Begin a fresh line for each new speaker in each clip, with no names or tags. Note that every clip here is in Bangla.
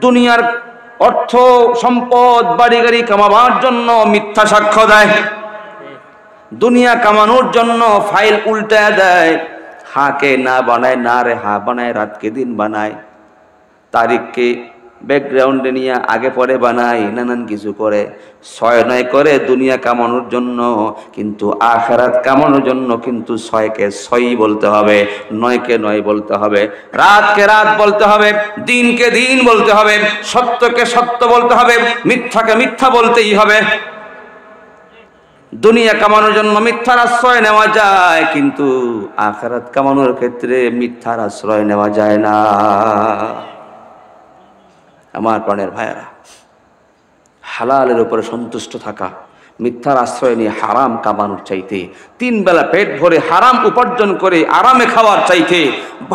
দুনিয়ার অর্থ সম্পদ বাড়ি গাড়ি কামাবার জন্য মিথ্যা সাক্ষ্য দেয়, দুনিয়া কামানোর জন্য ফাইল উল্টায় দেয়, হাকে না বানায়, না রে হা বানায়, রাতকে দিন বানায়, তারিখকে ব্যাকগ্রাউন্ডে নিয়ে আগে পরে বানায়, নানান কিছু করে, ছয় নয় করে দুনিয়া কামানোর জন্য, কিন্তু আখিরাত কামানোর জন্য কিন্তু ছয়কে ছয়ই বলতে হবে, নয়কে নয় বলতে হবে, রাতকে রাত বলতে হবে, দিনকে দিন বলতে হবে, সত্যকে সত্য বলতে হবে, মিথ্যাকে মিথ্যা বলতেই হবে। দুনিয়া কামানোর জন্য মিথ্যার আশ্রয় নেওয়া যায়, কিন্তু আখিরাত কামানোর ক্ষেত্রে মিথ্যার আশ্রয় নেওয়া যায় না। আমার প্রাণের ভাইয়েরা, হালালের উপরে সন্তুষ্ট থাকা, মিথ্যার আশ্রয় নিয়ে হারাম কামানোর চাইতে, 3 বেলা পেট ভরে হারাম উপার্জন করে আরামে খাওয়ার চাইতে,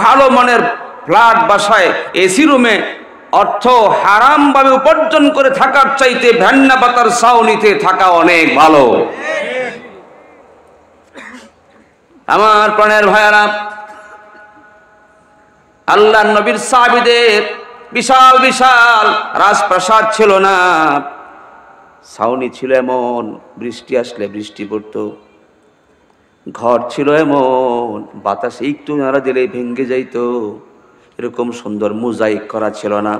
ভালো মানের ফ্ল্যাট বাসায় এসি রুমে অর্থ হারাম ভাবে উপার্জন করে থাকার চাইতে ভ্যান্না পাতার ছাউনিতে থাকা অনেক ভালো। আমার প্রাণের ভাইয়েরা, আল্লাহ নবীর সাহাবীদের বিশাল বিশাল রাজপ্রাসাদ ছিল না, ছাউনি ছিল এমন বৃষ্টি আসলে বৃষ্টি পড়তো, ঘর ছিল এমন বাতাসে একটু নাড়া দিলে ভেঙে যাইতো, এরকম সুন্দর মোজাইক করা ছিল না,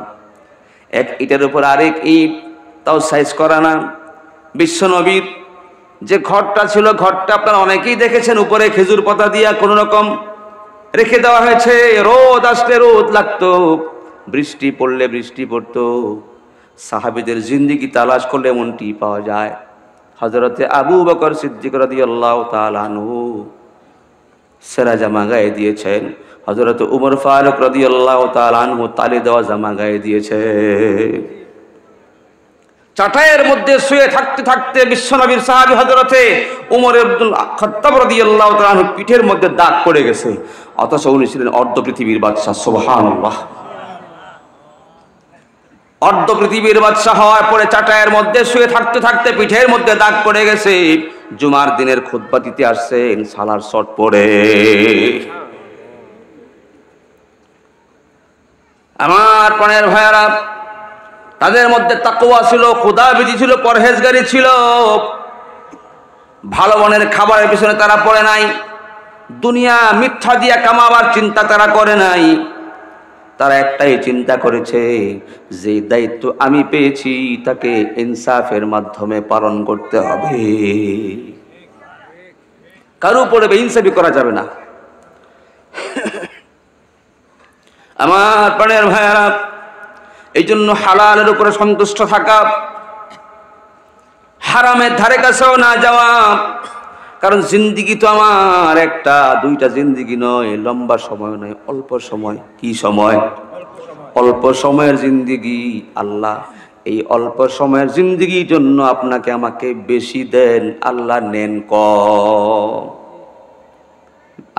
এক ইটের উপর আরেক ইট তাও সাইজ করা না। বিশ্ব নবীর যে ঘরটা ছিল, ঘরটা আপনারা অনেকেই দেখেছেন, উপরে খেজুর পাতা দিয়া কোন রকম রেখে দেওয়া হয়েছে, রোদ আসলে রোদ লাগতো, বৃষ্টি পড়লে বৃষ্টি পড়তো। সাহাবীদের জিন্দেগি তালাশ করলে এমনটি পাওয়া যায়। হযরতে আবু বকর সিদ্দিক রাদিয়াল্লাহু তাআলা আনহু সেরা জামা গায়ে দিয়েছেন, হযরতে উমর ফারুক রাদিয়াল্লাহু তাআলা আনহু তালি দেওয়া জামা গায়ে দিয়েছে। চাটাইয়ের মধ্যে শুয়ে থাকতে থাকতে বিশ্বনবীর সাহাবী হযরতে উমর ইবনুল খাত্তাব রাদিয়াল্লাহু তাআলা আনহু পিঠের মধ্যে দাগ পড়ে গেছে, অথচ উনি ছিলেন অর্ধ পৃথিবীর বাদশা। সুবহানাল্লাহ। অর্ধ পৃথিবীর বাদশা হওয়ার পরে চাটাইয়ের মধ্যে শুয়ে থাকতে থাকতে পিঠের মধ্যে দাগ পড়ে গেছে। জুমার দিনের খুতবা দিতে আসছেন সালার শট পড়ে। আমার প্রাণের ভাইয়ারা, তাদের মধ্যে তাকওয়া ছিল, খোদাভীতি ছিল, পরহেজগারি ছিল, ভালো মানের খাবারের পিছনে তারা পড়ে নাই, দুনিয়া মিথ্যা দিয়া কামাবার চিন্তা তারা করে নাই। তারা একটাই চিন্তা করেছে, যে দায়িত্ব আমি পেয়েছি তাকে ইনসাফের মাধ্যমে পালন করতে হবে, কারো উপরে বেইনসাফি করা যাবে না। আমার প্রাণের ভাইয়ারা, এই জন্য হালালের উপরে সন্তুষ্ট থাকা, হারামের ধারে কাছেও না যাওয়া। কারণ জিন্দিগি তো আমার একটা দুইটা জিন্দিগি নয়, লম্বা সময় নয়, অল্প সময়। কি সময়? অল্প সময়ের জিন্দিগি। আল্লাহ এই অল্প সময়ের জিন্দিগির জন্য আপনাকে আমাকে বেশি দেন, আল্লাহ নেন কম।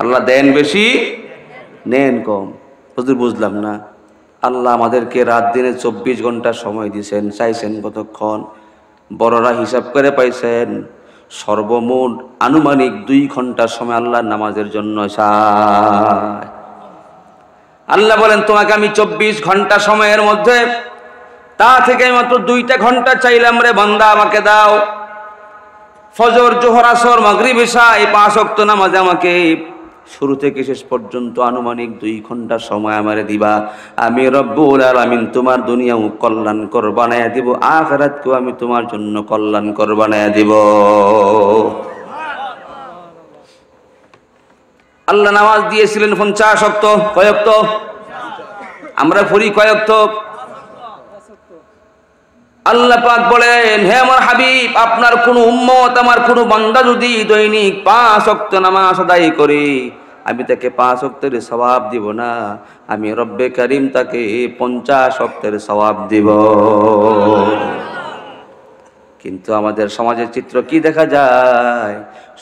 আল্লাহ দেন বেশি, নেন কম। হুজুর বুঝলাম না। আল্লাহ আমাদেরকে রাত দিনে 24 ঘন্টা সময় দিয়েছেন, চাইছেন কতক্ষণ? বড়রা হিসাব করে পাইছেন সর্বমোট আনুমানিক 2 ঘন্টা সময় আল্লাহ নামাজের জন্য চায়। আল্লাহ বলেন তোমাকে আমি 24 ঘন্টা সময়ের মধ্যে তা থেকে মাত্র 2টা ঘন্টা চাইলাম রে বান্দা, আমাকে দাও। ফজর, জোহর, আসর, মাগরিব, ইশা এই 5 ওয়াক্ত নামাজ আমাকে শুরু থেকে শেষ পর্যন্ত আনুমানিক 2 ঘন্টা সময় আমারে দিবা। আমি রব্বুল আলামিন তোমার দুনিয়াও কল্যাণকর বানায়া দিব, আখিরাতকেও আমি তোমার জন্য কল্যাণকর বানায়া দিব। আল্লাহ নামাজ দিয়েছিলেন 50 ওয়াক্ত। কয় ওয়াক্ত? আমরা পড়ি কয় ওয়াক্ত? আল্লাহ পাক বলেন, হে আমার হাবিব, আপনার কোন উম্মত, আমার কোন বান্দা যদি দৈনিক 5 ওয়াক্ত নামাজ আদায় করে, আমি তাকে 5 ওয়াক্তের সওয়াব দিব না, আমি রব্বে কারীম তাকে 50 ওয়াক্তের সওয়াব দিব। কিন্তু আমাদের সমাজের চিত্র কি দেখা যায়?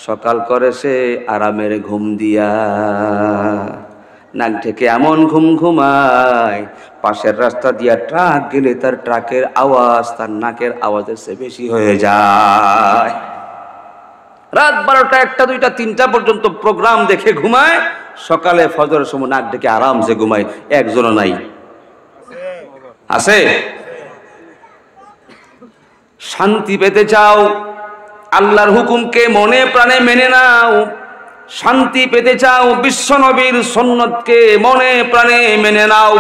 সকাল করে সে আরামের ঘুম দিয়া, নাক ঢেকে এমন ঘুম ঘুমায়, পাশের রাস্তা দিয়া ট্রাক গেলে তার ট্রাকের আওয়াজ তার নাকের আওয়াজের চেয়ে বেশি হয়ে যায়। রাত 12টা, 1টা, 2টা, 3টা পর্যন্ত প্রোগ্রাম দেখে ঘুমায়, সকালে ফজরের সময় নাক ডেকে আরামসে ঘুমায়। একজনও নাই। আছে? শান্তি পেতে চাও, আল্লাহর হুকুমকে মনে প্রাণে মেনে নাও। শান্তি পেতে চাও, বিশ্ব নবীর সুন্নতকে মনে প্রাণে মেনে নাও।